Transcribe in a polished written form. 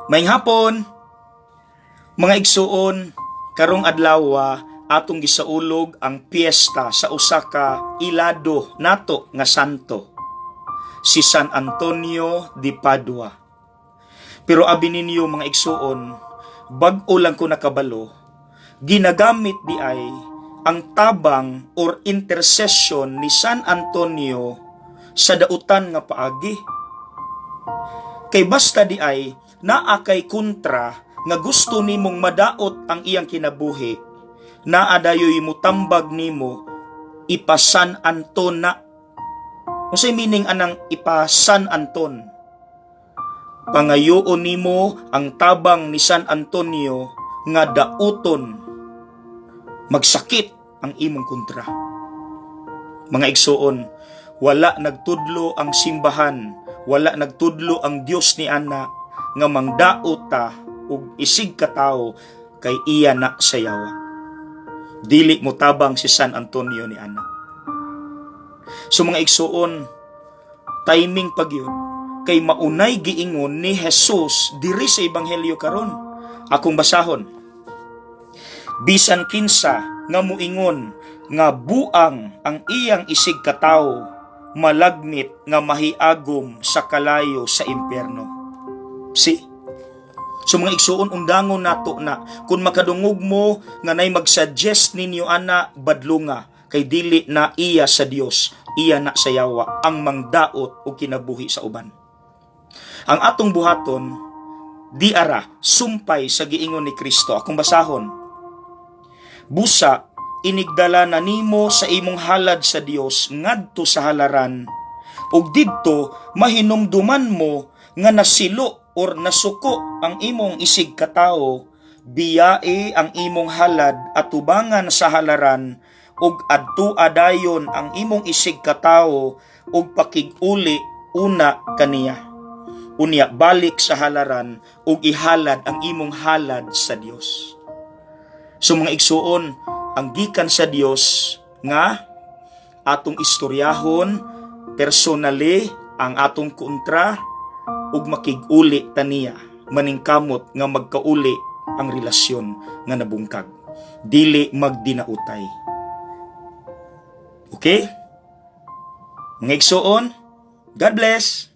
Maayong hapon, mga igsuon, karong adlaw atong gisaulog ang piyesta sa usa ka ilado nato nga santo, si San Antonio de Padua. Pero abi ninyo mga igsuon, bag-o lang ko nakabalo, ginagamit di ay ang tabang or intercession ni San Antonio sa dautan nga paagi. Kay basta di ay naa kay kontra nga gusto nimong madaot ang iyang kinabuhi, naa dayoy mutambag nimo ipa-San Anton na. Unsay meaning anang ipa-San Anton? Pangayoon nimo ang tabang ni San Antonio nga dauton magsakit ang imong kontra. Mga igsuon, wala nagtudlo ang simbahan, wala nagtudlo ang Dios ni ana nga mangdaot ta ug isig ka tawo kay iya na sayawa. Dili mo tabang si San Antonio ni ana. So mga igsuon, timing pagyud kay maunay giingon ni Jesus diri sa ebanghelyo karon. Akong basahon. Bisan kinsa nga muingon nga buang ang iyang isig katawo, malagmit nga mahiagom sa kalayo sa impyerno. So mga igsuon, undangon nato na kung makadungog mo nga nay mag-suggest ninyo ana badlunga, kay dili na iya sa Dios, iya na sa yawa ang mangdaot o kinabuhi sa uban. Ang atong buhaton di ara sumpay sa giingon ni Kristo. Akong basahon. Busa inigdala na nimo sa imong halad sa Dios ngadto sa halaran, ug didto mahinumduman mo nga nasilo or nasuko ang imong isig katawo, biyae ang imong halad atubangan sa halaran, ug adto adayon ang imong isig katawo ug pakig-uli una kaniya. Unya balik sa halaran ug ihalad ang imong halad sa Dios. So mga igsuon, ang gikan sa Dios nga atong istoryahon personally ang atong kontra ug makig-uli taniya maningkamot nga magkauli ang relasyon nga nabungkag, dili magdinautay. Okay? Mga igsuon, God bless.